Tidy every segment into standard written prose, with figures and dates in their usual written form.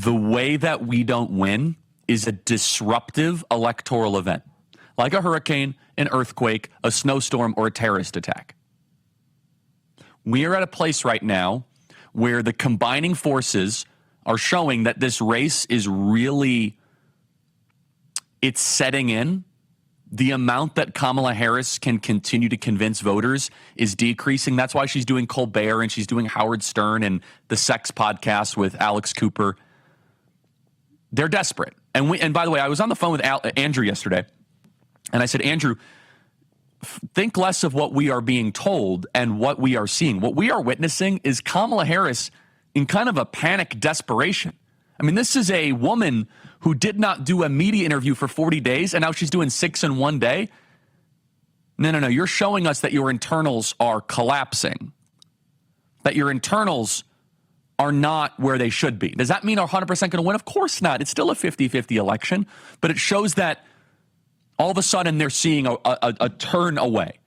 the way that we don't win is a disruptive electoral event, like a hurricane, an earthquake, a snowstorm, or a terrorist attack. We are at a place right now where the combining forces are showing that this race is really, it's setting in. The amount that Kamala Harris can continue to convince voters is decreasing. That's why she's doing Colbert and she's doing Howard Stern and the Sex podcast with Alex Cooper. They're desperate. And by the way, I was on the phone with Andrew yesterday, and I said, Andrew, think less of what we are being told and what we are seeing. What we are witnessing is Kamala Harris in kind of a panic desperation. I mean, this is a woman who did not do a media interview for 40 days, and now she's doing 6 in one day. No. You're showing us that your internals are collapsing, that your internals are not where they should be. Does that mean they're 100% going to win? Of course not. It's still a 50-50 election, but it shows that all of a sudden they're seeing a turn away,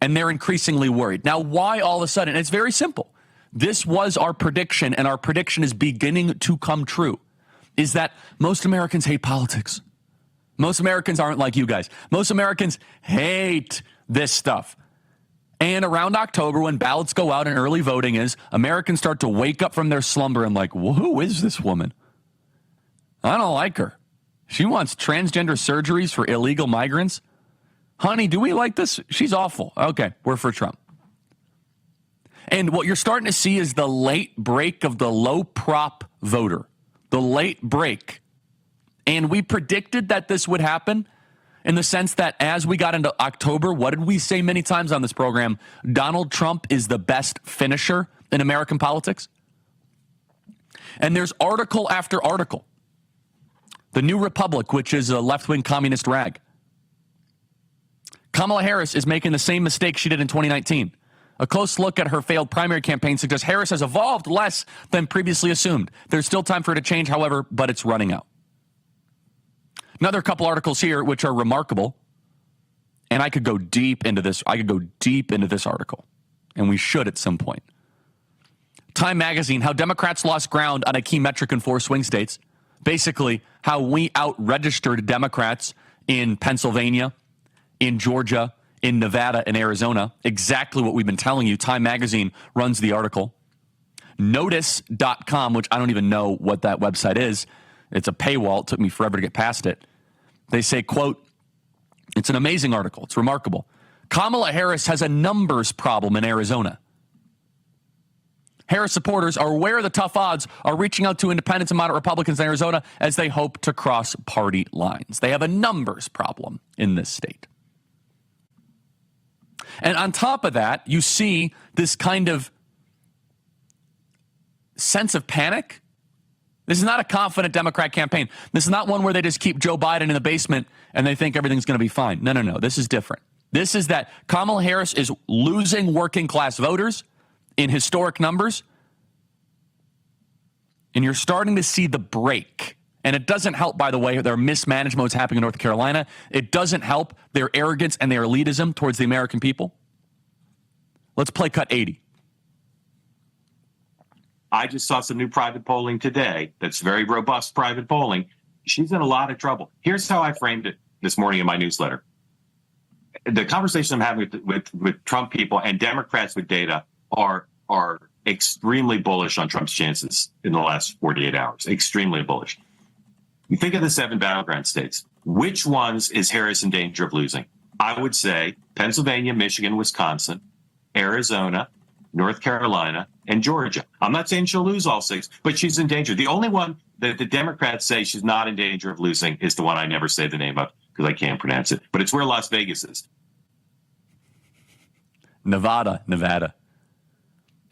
and they're increasingly worried. Now, why all of a sudden? It's very simple. This was our prediction, and our prediction is beginning to come true, is that most Americans hate politics. Most Americans aren't like you guys. Most Americans hate this stuff. And around October, when ballots go out and early voting is, Americans start to wake up from their slumber and like, well, who is this woman? I don't like her. She wants transgender surgeries for illegal migrants. Honey, do we like this? She's awful. Okay, we're for Trump. And what you're starting to see is the late break of the low prop voter. The late break. And we predicted that this would happen in the sense that as we got into October, what did we say many times on this program? Donald Trump is the best finisher in American politics. And there's article after article. The New Republic, which is a left-wing communist rag. Kamala Harris is making the same mistake she did in 2019. A close look at her failed primary campaign suggests Harris has evolved less than previously assumed. There's still time for her to change, however, but it's running out. Another couple articles here which are remarkable, and I could go deep into this. I could go deep into this article, and we should at some point. Time Magazine, how Democrats lost ground on a key metric in 4 swing states. Basically, how we out-registered Democrats in Pennsylvania, in Georgia, in Nevada and Arizona. Exactly what we've been telling you. Time Magazine runs the article. Notice.com, which I don't even know what that website is. It's a paywall. It took me forever to get past it. They say, quote, it's an amazing article. It's remarkable. Kamala Harris has a numbers problem in Arizona. Harris supporters are aware the tough odds are reaching out to independents and moderate Republicans in Arizona as they hope to cross party lines. They have a numbers problem in this state. And on top of that, you see this kind of sense of panic. This is not a confident Democrat campaign. This is not one where they just keep Joe Biden in the basement and they think everything's going to be fine. No. This is different. This is that Kamala Harris is losing working class voters in historic numbers. And you're starting to see the break. And it doesn't help, by the way, their mismanagement was happening in North Carolina. It doesn't help their arrogance and their elitism towards the American people. Let's play cut 80. I just saw some new private polling today that's very robust private polling. She's in a lot of trouble. Here's how I framed it this morning in my newsletter. The conversation I'm having with Trump people and Democrats with data are extremely bullish on Trump's chances in the last 48 hours. Extremely bullish. You think of the 7 battleground states. Which ones is Harris in danger of losing? I would say Pennsylvania, Michigan, Wisconsin, Arizona, North Carolina, and Georgia. I'm not saying she'll lose all 6, but she's in danger. The only one that the Democrats say she's not in danger of losing is the one I never say the name of because I can't pronounce it. But it's where Las Vegas is. Nevada.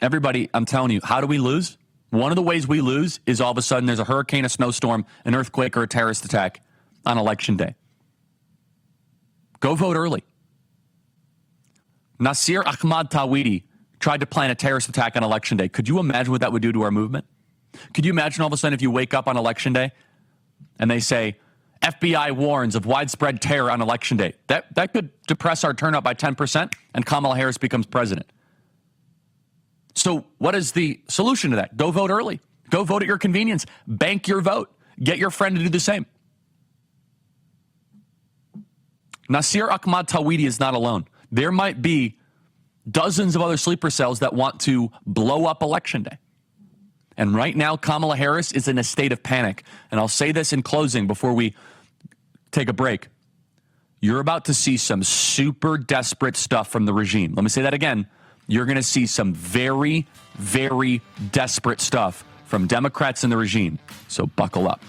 Everybody, I'm telling you, how do we lose? One of the ways we lose is all of a sudden there's a hurricane, a snowstorm, an earthquake, or a terrorist attack on Election Day. Go vote early. Nasir Ahmad Tawhidi tried to plan a terrorist attack on Election Day. Could you imagine what that would do to our movement? Could you imagine all of a sudden if you wake up on Election Day and they say, FBI warns of widespread terror on Election Day? That could depress our turnout by 10% and Kamala Harris becomes president. So what is the solution to that? Go vote early. Go vote at your convenience. Bank your vote. Get your friend to do the same. Nasir Ahmad Tawhidi is not alone. There might be dozens of other sleeper cells that want to blow up Election Day. And right now, Kamala Harris is in a state of panic. And I'll say this in closing before we take a break. You're about to see some super desperate stuff from the regime. Let me say that again. You're going to see some very, very desperate stuff from Democrats in the regime. So buckle up.